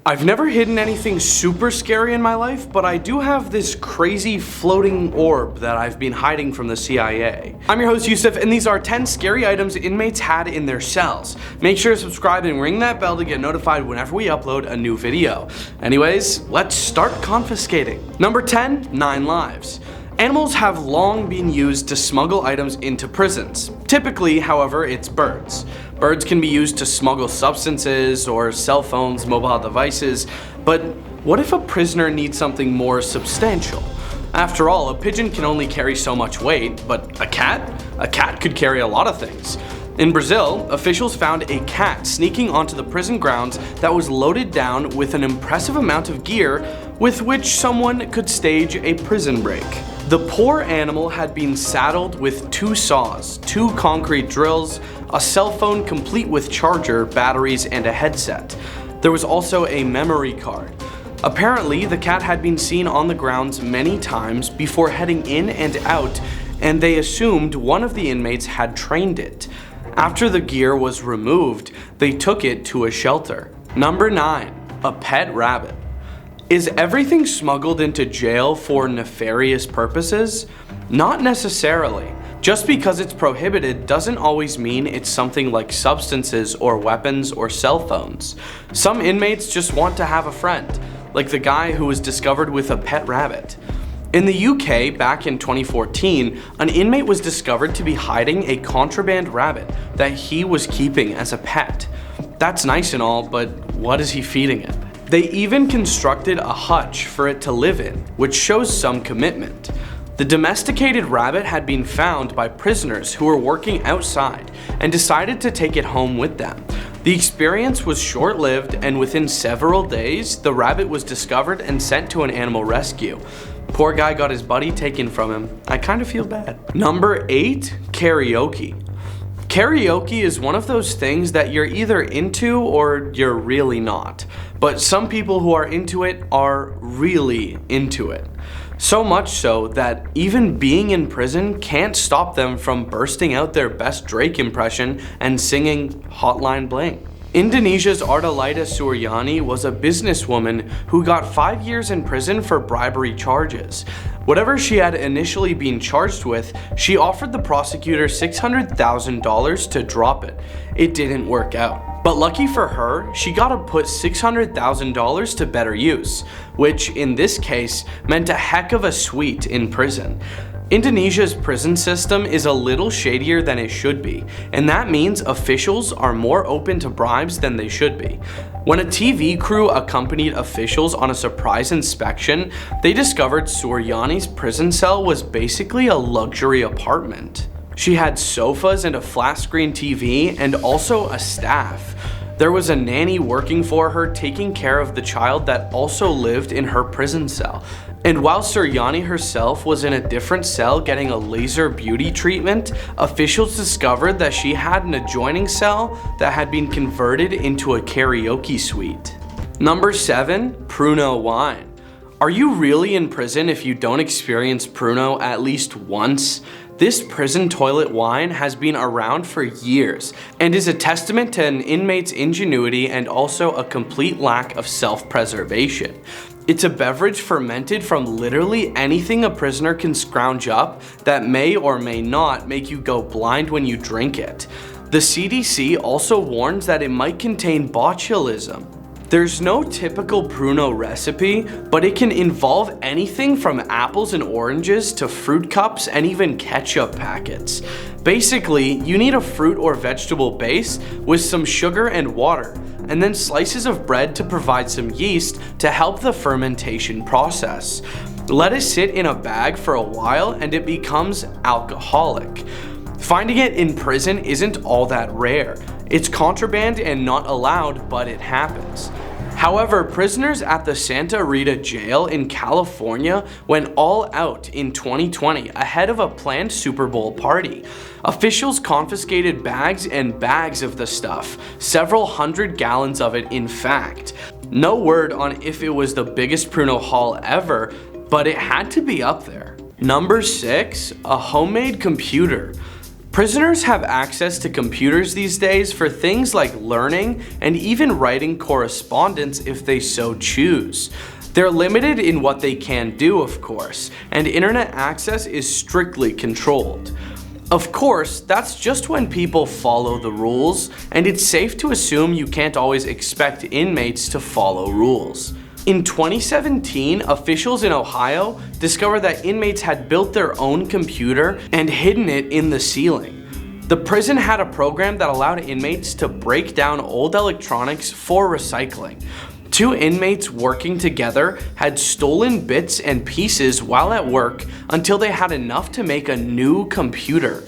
I've never hidden anything super scary in my life, but I do have this crazy floating orb that I've been hiding from the CIA. I'm your host Yusuf, and these are 10 scary items inmates had in their cells. Make sure to subscribe and ring that bell to get notified whenever we upload a new video. Anyways, let's start confiscating. Number 10, 9 lives. Animals have long been used to smuggle items into prisons. Typically, however, it's birds. Birds can be used to smuggle substances or cell phones, mobile devices, but what if a prisoner needs something more substantial? After all, a pigeon can only carry so much weight, but a cat? A cat could carry a lot of things. In Brazil, officials found a cat sneaking onto the prison grounds that was loaded down with an impressive amount of gear with which someone could stage a prison break. The poor animal had been saddled with 2 saws, 2 concrete drills, a cell phone complete with charger, batteries, and a headset. There was also a memory card. Apparently, the cat had been seen on the grounds many times before heading in and out, and they assumed one of the inmates had trained it. After the gear was removed, they took it to a shelter. Number 9, a pet rabbit. Is everything smuggled into jail for nefarious purposes? Not necessarily. Just because it's prohibited doesn't always mean it's something like substances or weapons or cell phones. Some inmates just want to have a friend, like the guy who was discovered with a pet rabbit. In the UK, back in 2014, an inmate was discovered to be hiding a contraband rabbit that he was keeping as a pet. That's nice and all, but what is he feeding it? They even constructed a hutch for it to live in, which shows some commitment. The domesticated rabbit had been found by prisoners who were working outside and decided to take it home with them. The experience was short-lived, and within several days, the rabbit was discovered and sent to an animal rescue. Poor guy got his buddy taken from him. I kind of feel bad. Number 8, karaoke. Karaoke is one of those things that you're either into or you're really not. But some people who are into it are really into it. So much so that even being in prison can't stop them from bursting out their best Drake impression and singing Hotline Bling. Indonesia's Ardalita Suryani was a businesswoman who got 5 years in prison for bribery charges. Whatever she had initially been charged with, she offered the prosecutor $600,000 to drop it. It didn't work out. But lucky for her, she got to put $600,000 to better use, which in this case meant a heck of a suite in prison. Indonesia's prison system is a little shadier than it should be, and that means officials are more open to bribes than they should be. When a TV crew accompanied officials on a surprise inspection, they discovered Suryani's prison cell was basically a luxury apartment. She had sofas and a flat-screen TV, and also a staff. There was a nanny working for her, taking care of the child that also lived in her prison cell. And while Suryani herself was in a different cell getting a laser beauty treatment, officials discovered that she had an adjoining cell that had been converted into a karaoke suite. Number 7, Pruno Wine. Are you really in prison if you don't experience Pruno at least once? This prison toilet wine has been around for years and is a testament to an inmate's ingenuity and also a complete lack of self-preservation. It's a beverage fermented from literally anything a prisoner can scrounge up that may or may not make you go blind when you drink it. The CDC also warns that it might contain botulism. There's no typical Pruno recipe, but it can involve anything from apples and oranges to fruit cups and even ketchup packets. Basically, you need a fruit or vegetable base with some sugar and water, and then slices of bread to provide some yeast to help the fermentation process. Let it sit in a bag for a while and it becomes alcoholic. Finding it in prison isn't all that rare. It's contraband and not allowed, but it happens. However, prisoners at the Santa Rita jail in California went all out in 2020 ahead of a planned Super Bowl party. Officials confiscated bags and bags of the stuff, several hundred gallons of it in fact. No word on if it was the biggest Pruno haul ever, but it had to be up there. Number 6, a homemade computer. Prisoners have access to computers these days for things like learning and even writing correspondence if they so choose. They're limited in what they can do, of course, and internet access is strictly controlled. Of course, that's just when people follow the rules, and it's safe to assume you can't always expect inmates to follow rules. In 2017, officials in Ohio discovered that inmates had built their own computer and hidden it in the ceiling. The prison had a program that allowed inmates to break down old electronics for recycling. Two inmates working together had stolen bits and pieces while at work until they had enough to make a new computer.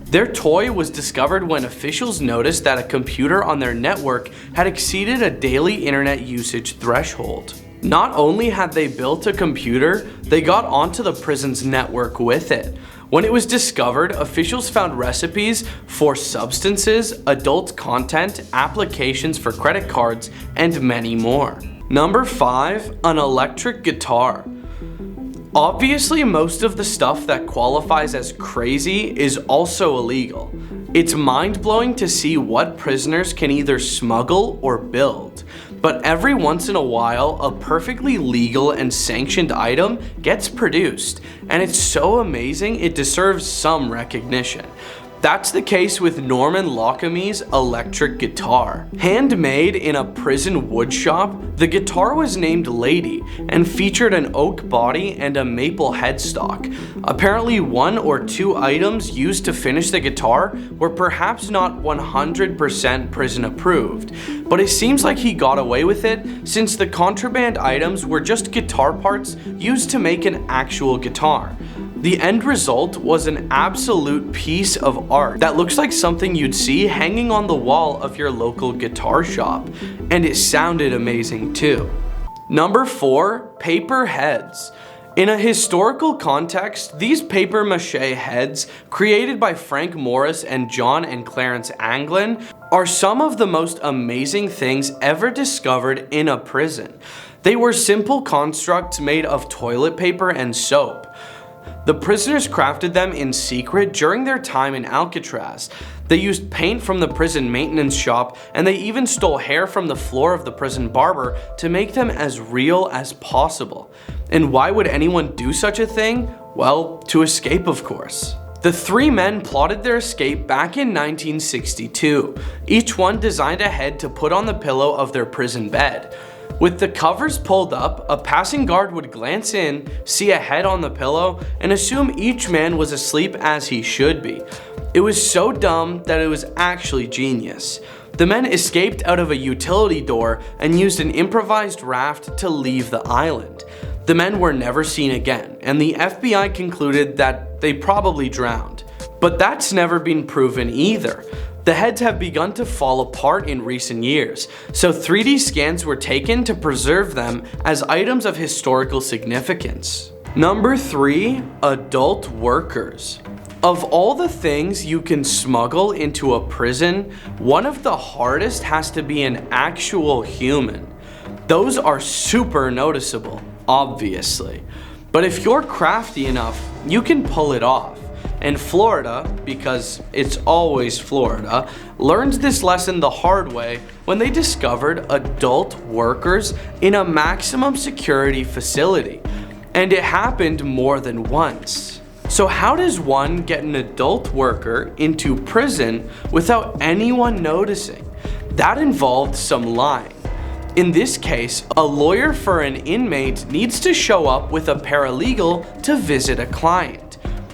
Their toy was discovered when officials noticed that a computer on their network had exceeded a daily internet usage threshold. Not only had they built a computer, they got onto the prison's network with it. When it was discovered, officials found recipes for substances, adult content, applications for credit cards, and many more. Number 5, an electric guitar. Obviously, most of the stuff that qualifies as crazy is also illegal. It's mind-blowing to see what prisoners can either smuggle or build. But every once in a while, a perfectly legal and sanctioned item gets produced, and it's so amazing it deserves some recognition. That's the case with Norman Lockamy's electric guitar. Handmade in a prison woodshop, the guitar was named Lady and featured an oak body and a maple headstock. Apparently 1 or 2 items used to finish the guitar were perhaps not 100% prison approved, but it seems like he got away with it since the contraband items were just guitar parts used to make an actual guitar. The end result was an absolute piece of art that looks like something you'd see hanging on the wall of your local guitar shop, and it sounded amazing too. Number 4, paper heads. In a historical context, these papier-mâché heads, created by Frank Morris and John and Clarence Anglin, are some of the most amazing things ever discovered in a prison. They were simple constructs made of toilet paper and soap. The prisoners crafted them in secret during their time in Alcatraz. They used paint from the prison maintenance shop, and they even stole hair from the floor of the prison barber to make them as real as possible. And why would anyone do such a thing? Well, to escape, of course. The 3 men plotted their escape back in 1962. Each one designed a head to put on the pillow of their prison bed. With the covers pulled up, a passing guard would glance in, see a head on the pillow, and assume each man was asleep as he should be. It was so dumb that it was actually genius. The men escaped out of a utility door and used an improvised raft to leave the island. The men were never seen again, and the FBI concluded that they probably drowned. But that's never been proven either. The heads have begun to fall apart in recent years, so 3D scans were taken to preserve them as items of historical significance. Number 3, adult workers. Of all the things you can smuggle into a prison, one of the hardest has to be an actual human. Those are super noticeable, obviously. But if you're crafty enough, you can pull it off. And Florida, because it's always Florida, learned this lesson the hard way when they discovered adult workers in a maximum security facility. And it happened more than once. So how does one get an adult worker into prison without anyone noticing? That involved some lying. In this case, a lawyer for an inmate needs to show up with a paralegal to visit a client.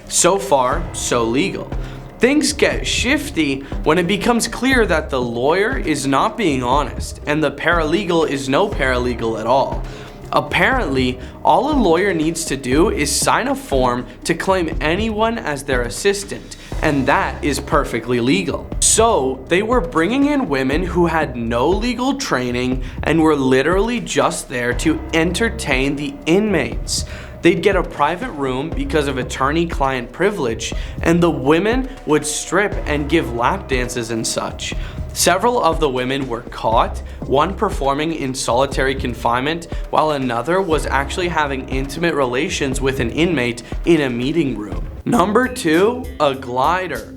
So far, so legal. Things get shifty when it becomes clear that the lawyer is not being honest and the paralegal is no paralegal at all. Apparently, all a lawyer needs to do is sign a form to claim anyone as their assistant, and that is perfectly legal. So, they were bringing in women who had no legal training and were literally just there to entertain the inmates. They'd get a private room because of attorney-client privilege, and the women would strip and give lap dances and such. Several of the women were caught, one performing in solitary confinement, while another was actually having intimate relations with an inmate in a meeting room. Number 2, a glider.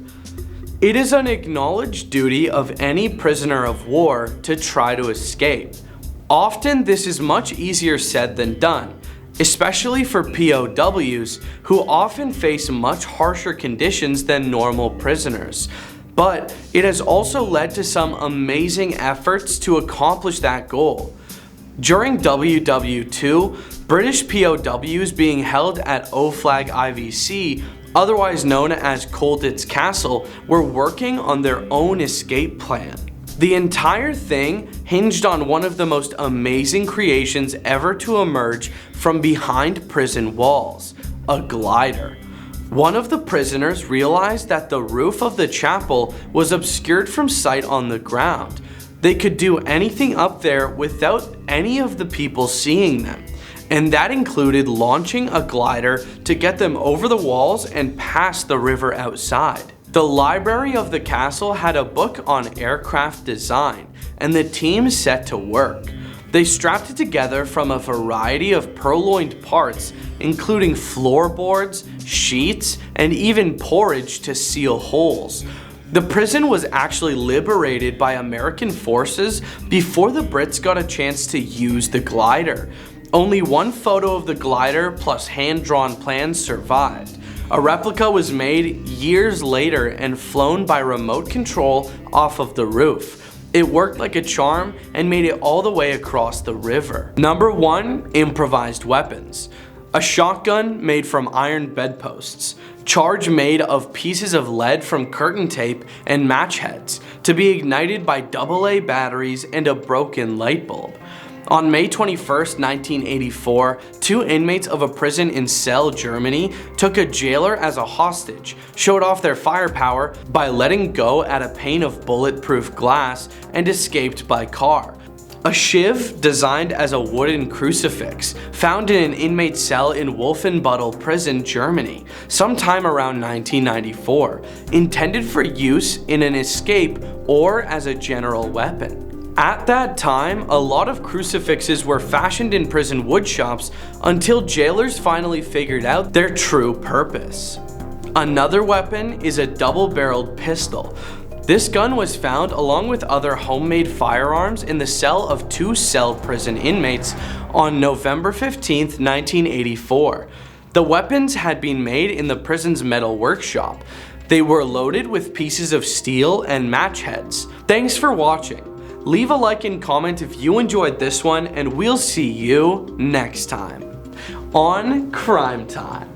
It is an acknowledged duty of any prisoner of war to try to escape. Often this is much easier said than done, especially for POWs who often face much harsher conditions than normal prisoners. But it has also led to some amazing efforts to accomplish that goal. During WW2, British POWs being held at O-Flag IVC, otherwise known as Colditz Castle, were working on their own escape plan. The entire thing hinged on one of the most amazing creations ever to emerge from behind prison walls, a glider. One of the prisoners realized that the roof of the chapel was obscured from sight on the ground. They could do anything up there without any of the people seeing them, and that included launching a glider to get them over the walls and past the river outside. The library of the castle had a book on aircraft design, and the team set to work. They strapped it together from a variety of purloined parts, including floorboards, sheets, and even porridge to seal holes. The prison was actually liberated by American forces before the Brits got a chance to use the glider. Only one photo of the glider plus hand-drawn plans survived. A replica was made years later and flown by remote control off of the roof. It worked like a charm and made it all the way across the river. Number 1. Improvised Weapons. A shotgun made from iron bedposts. Charge made of pieces of lead from curtain tape and match heads to be ignited by AA batteries and a broken light bulb. On May 21, 1984, 2 inmates of a prison in Celle, Germany, took a jailer as a hostage, showed off their firepower by letting go at a pane of bulletproof glass, and escaped by car. A shiv designed as a wooden crucifix, found in an inmate cell in Wolfenbüttel prison, Germany, sometime around 1994, intended for use in an escape or as a general weapon. At that time, a lot of crucifixes were fashioned in prison woodshops until jailers finally figured out their true purpose. Another weapon is a double-barreled pistol. This gun was found along with other homemade firearms in the cell of 2 Celle prison inmates on November 15, 1984. The weapons had been made in the prison's metal workshop. They were loaded with pieces of steel and match heads. Thanks for watching. Leave a like and comment if you enjoyed this one, and we'll see you next time on Crime Time.